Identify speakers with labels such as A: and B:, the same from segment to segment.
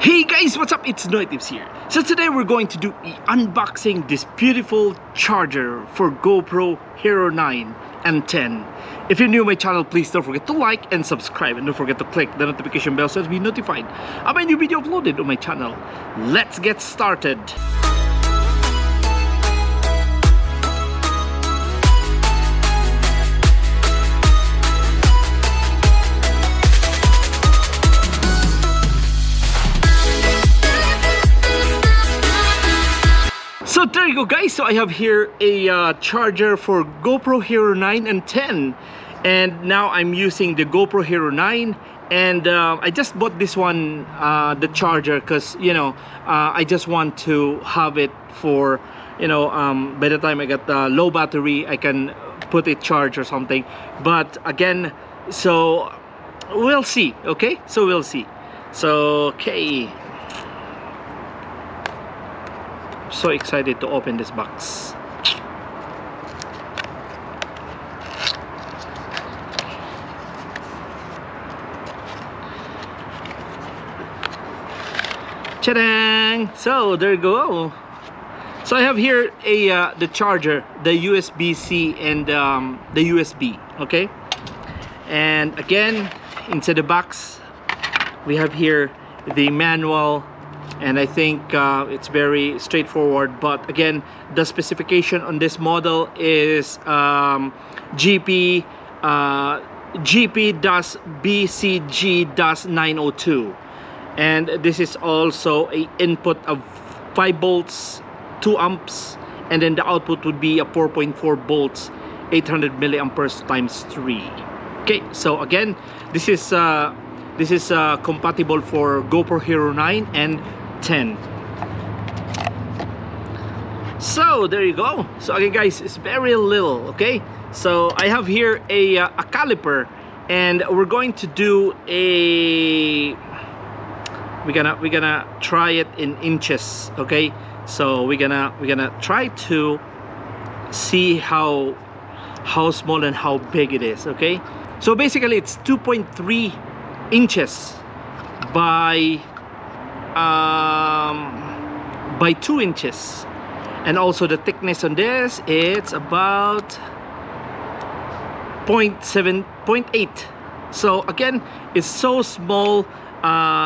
A: Hey guys, what's up? It's NoyTebs here. So today we're going to do unboxing this beautiful charger for GoPro Hero 9 and 10. If you're new to my channel, please don't forget to like and subscribe, and don't forget to click the notification bell so to be notified of my new video uploaded on my channel. Let's get started. So there you go guys, so I have here a charger for GoPro Hero 9 and 10, and now I'm using the GoPro Hero 9, and I just bought this one, the charger, because I just want to have it for by the time I get the low battery I can put it charged or something. But again, so we'll see. Okay, so we'll see. So okay, so excited to open this box. Ta-dang! So there you go. So I have here the charger, the USB-C and the USB. Okay, and again, inside the box we have here the manual. And I think it's very straightforward, but again, the specification on this model is GP-BCG-902, and this is also a input of 5 volts 2 amps, and then the output would be a 4.4 volts 800 milliamperes times 3. Okay, so again, this is compatible for GoPro Hero 9 and 10. So there you go. So again guys, it's very little. Okay, so I have here a caliper, and we're going to do we're gonna try it in inches. Okay, so we're gonna try to see how small and how big it is. Okay, so basically it's 2.3 inches by 2 inches, and also the thickness on this, it's about 0.8. So again, it's so small.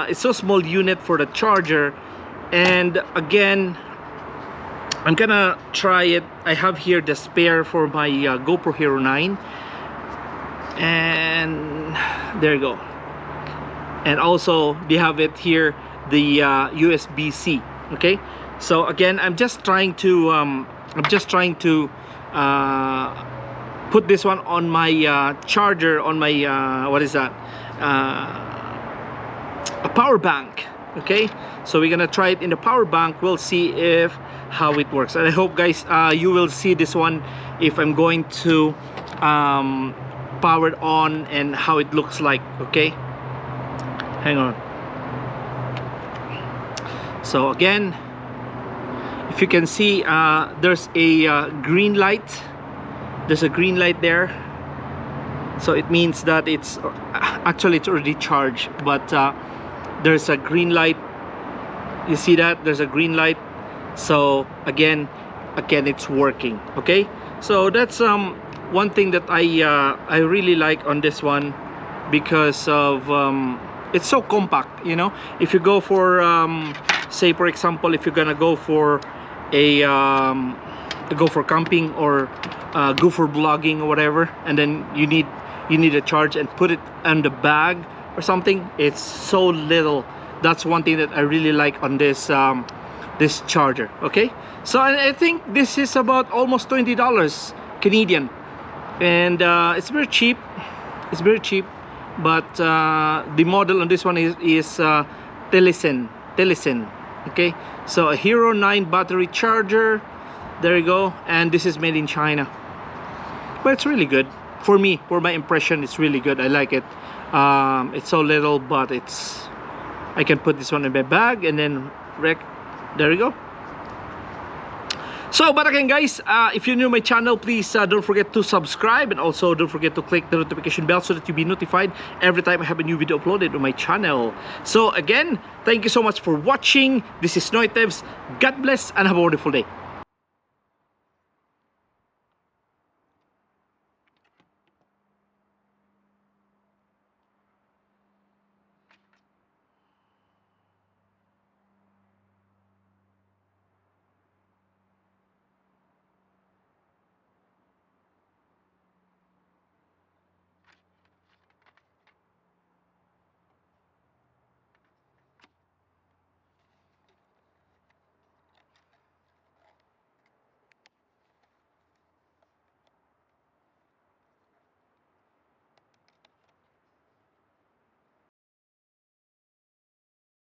A: It's so small unit for the charger. And again, I'm gonna try it. I have here the spare for my GoPro Hero 9, and there you go. And also they have it here, the USB-C. Okay, so again, I'm just trying to put this one on my charger, on my what is that, a power bank. Okay, so we're gonna try it in the power bank. We'll see if how it works, and I hope guys you will see this one if I'm going to power it on and how it looks like. Okay, hang on. So again, if you can see, there's a green light. There's a green light there, so it means that it's actually it's already charged, but there's a green light. You see that there's a green light, so again it's working. Okay, so that's one thing that I really like on this one, because of it's so compact. If you go for say for example, if you're gonna go for camping or go for vlogging or whatever, and then you need a charge and put it on the bag or something, it's so little. That's one thing that I really like on this this charger. Okay, so I think this is about almost $20 Canadian, and it's very cheap. It's very cheap. But the model on this one is Telisen. Okay, so a Hero 9 battery charger. There you go, and this is made in China, but it's really good for me. For my impression, it's really good. I like it. It's so little, but I can put this one in my bag, and then there you go. So, but again guys, if you're new to my channel, please don't forget to subscribe, and also don't forget to click the notification bell so that you'll be notified every time I have a new video uploaded on my channel. So again, thank you so much for watching. This is NoyTebs. God bless and have a wonderful day.